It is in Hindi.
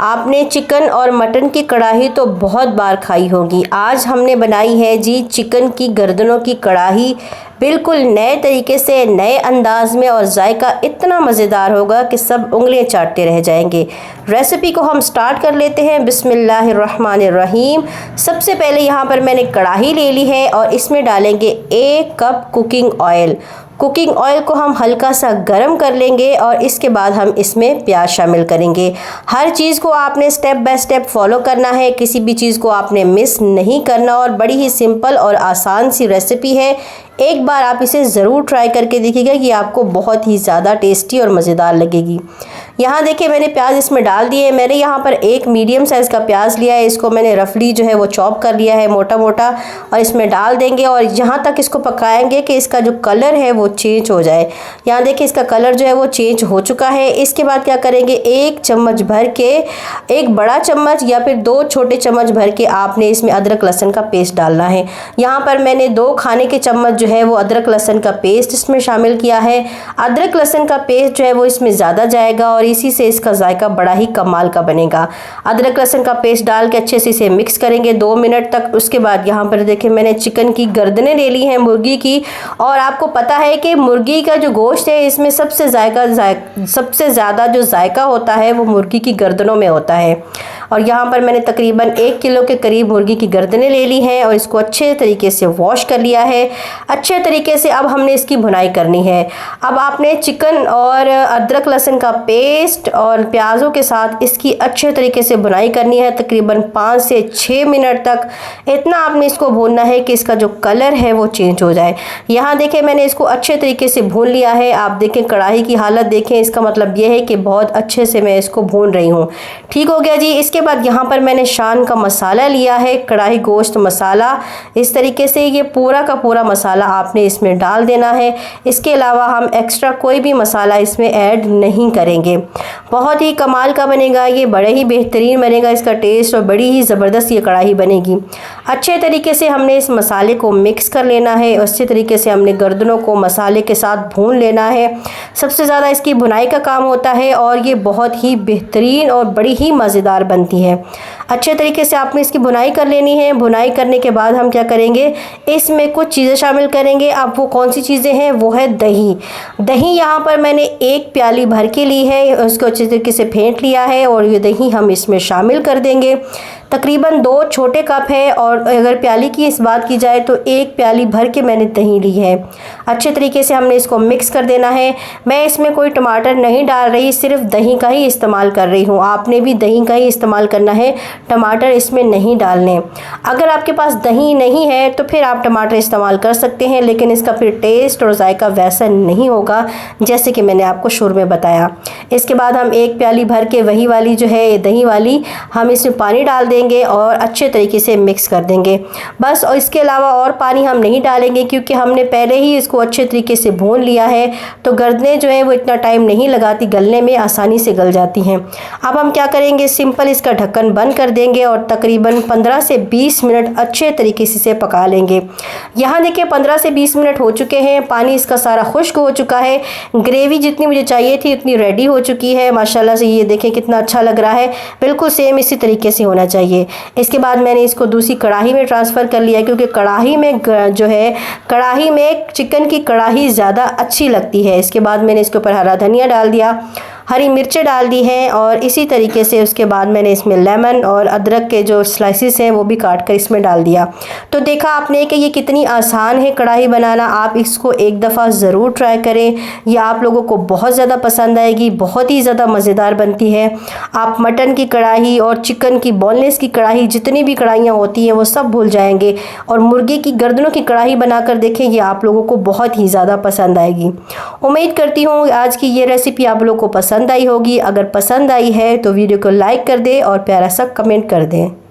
आपने चिकन और मटन की कढ़ाई तो बहुत बार खाई होगी। आज हमने बनाई है जी चिकन की गर्दनों की कढ़ाई, बिल्कुल नए तरीके से, नए अंदाज में, और जायका इतना मज़ेदार होगा कि सब उंगलियां चाटते रह जाएंगे। रेसिपी को हम स्टार्ट कर लेते हैं। बिस्मिल्लाहिर्रहमानिर्रहीम। सबसे पहले यहाँ पर मैंने कढ़ाई ले ली है और इसमें डालेंगे 1 cup cooking oil. Cooking oil को हम हल्का सा गर्म कर लेंगे और इसके बाद हम इसमें प्याज शामिल करेंगे। हर चीज़ को आपने स्टेप बाय स्टेप फॉलो करना है, किसी भी चीज़ को आपने मिस नहीं करना, और बड़ी ही सिंपल और आसान सी रेसिपी है। एक बार आप इसे ज़रूर ट्राई करके देखिएगा कि आपको बहुत ही ज़्यादा टेस्टी और मज़ेदार लगेगी। यहाँ देखिए मैंने प्याज इसमें डाल दिए। मैंने यहाँ पर एक मीडियम साइज़ का प्याज लिया है, इसको मैंने रफली जो है वो चॉप कर लिया है मोटा मोटा, और इसमें डाल देंगे और यहाँ तक इसको पकाएंगे कि इसका जो कलर है वो चेंज हो जाए। यहाँ देखिए इसका कलर जो है वो चेंज हो चुका है। इसके बाद क्या करेंगे, 1 चम्मच भर के, 1 बड़ा चम्मच या फिर 2 छोटे चम्मच भर के आपने इसमें अदरक लहसुन का पेस्ट डालना है। यहाँ पर मैंने 2 खाने के चम्मच जो है वो अदरक लहसुन का पेस्ट इसमें शामिल किया है। अदरक लहसुन का पेस्ट जो है वो इसमें ज़्यादा जाएगा और इसी से इसका जायका बड़ा ही कमाल का बनेगा। अदरक लहसुन का पेस्ट डाल के अच्छे से इसे मिक्स करेंगे 2 मिनट तक। उसके बाद यहाँ पर देखिए मैंने चिकन की गर्दनें ले ली हैं मुर्गी की, और आपको पता है कि मुर्गी का जो गोश्त है इसमें सबसे ज़्यादा जो जायका होता है वो मुर्गी की गर्दनों में होता है। और यहाँ पर मैंने तकरीबन 1 किलो के करीब मुर्गी की गर्दनें ले ली हैं और इसको अच्छे तरीके से वॉश कर लिया है अच्छे तरीके से। अब हमने इसकी भुनाई करनी है। अब आपने चिकन और अदरक लहसुन का पेस्ट और प्याज़ों के साथ इसकी अच्छे तरीके से भुनाई करनी है, तकरीबन 5 से 6 मिनट तक। इतना आपने इसको भूनना है कि इसका जो कलर है वो चेंज हो जाए। यहाँ देखें मैंने इसको अच्छे तरीके से भून लिया है। आप देखें कढ़ाई की हालत देखें, इसका मतलब ये है कि बहुत अच्छे से मैं इसको भून रही हूँ। ठीक हो गया जी। इसके बाद यहाँ पर मैंने शान का मसाला लिया है, कढ़ाई गोश्त मसाला। इस तरीके से ये पूरा का पूरा मसाला आपने इसमें डाल देना है। इसके अलावा हम एक्स्ट्रा कोई भी मसाला इसमें ऐड नहीं करेंगे। बहुत ही कमाल का बनेगा ये, बड़े ही बेहतरीन बनेगा इसका टेस्ट, और बड़ी ही ज़बरदस्त ये कढ़ाई बनेगी। अच्छे तरीके से हमने इस मसाले को मिक्स कर लेना है। अच्छे तरीके से हमने गर्दनों को मसाले के साथ भून लेना है। सबसे ज़्यादा इसकी भुनाई का काम होता है और ये बहुत ही बेहतरीन और बड़ी ही मज़ेदार बनती है। अच्छे तरीके से आपने इसकी भुनाई कर लेनी है। भुनाई करने के बाद हम क्या करेंगे, इसमें कुछ चीज़ें शामिल करेंगे। अब वो कौन सी चीज़ें हैं, वो है दही। दही यहाँ पर मैंने 1 प्याली भर के ली है, उसको अच्छे तरीके से फेंट लिया है और ये दही हम इसमें शामिल कर देंगे। तकरीबन 2 छोटे कप है, और अगर प्याली की इस बात की जाए तो 1 प्याली भर के मैंने दही ली है। अच्छे तरीके से हमने इसको मिक्स कर देना है। मैं इसमें कोई टमाटर नहीं डाल रही, सिर्फ दही का ही इस्तेमाल कर रही हूँ। आपने भी दही का ही इस्तेमाल करना है, टमाटर इसमें नहीं डालने। अगर आपके पास दही नहीं है तो फिर आप टमाटर इस्तेमाल कर सकते हैं, लेकिन इसका फिर टेस्ट और जायका वैसा नहीं होगा जैसे कि मैंने आपको शुरू में बताया। इसके बाद हम 1 प्याली भर के वही वाली जो है दही वाली, हम इसमें पानी डाल देंगे और अच्छे तरीके से मिक्स कर देंगे बस। और इसके अलावा और पानी हम नहीं डालेंगे क्योंकि हमने पहले ही इसको अच्छे तरीके से भून लिया है, तो गर्दनें जो है वो इतना टाइम नहीं लगाती गलने में, आसानी से गल जाती हैं। अब हम क्या करेंगे, सिंपल इसका ढक्कन बंद कर देंगे और तकरीबन 15 से 20 मिनट अच्छे तरीके से इसे पका लेंगे। यहाँ देखिए 15 से 20 मिनट हो चुके हैं, पानी इसका सारा खुश्क हो चुका है, ग्रेवी जितनी मुझे चाहिए थी उतनी रेडी हो चुकी है माशाल्लाह से। ये देखें कितना अच्छा लग रहा है, बिल्कुल सेम इसी तरीके से होना चाहिए। इसके बाद मैंने इसको दूसरी कढ़ाई में ट्रांसफ़र कर लिया क्योंकि कढ़ाई में जो है, कढ़ाई में चिकन की कढ़ाई ज़्यादा अच्छी लगती है। इसके बाद मैंने इसके ऊपर हरा धनिया डाल दिया, हरी मिर्चें डाल दी हैं, और इसी तरीके से उसके बाद मैंने इसमें लेमन और अदरक के जो स्लाइसिस हैं वो भी काट कर इसमें डाल दिया। तो देखा आपने कि ये कितनी आसान है कढ़ाई बनाना। आप इसको एक दफ़ा ज़रूर ट्राई करें, ये आप लोगों को बहुत ज़्यादा पसंद आएगी, बहुत ही ज़्यादा मज़ेदार बनती है। आप मटन की कढ़ाई और चिकन की बोनलेस की कढ़ाई, जितनी भी कढ़ाइयाँ होती हैं वो सब भूल जाएंगे, और मुर्गे की गर्दनों की कढ़ाई बनाकर देखें, ये आप लोगों को बहुत ही ज़्यादा पसंद आएगी। उम्मीद करती हूँ आज की ये रेसिपी आप लोगों को पसंद आई होगी। अगर पसंद आई है तो वीडियो को लाइक कर दें और प्यारा सा कमेंट कर दें।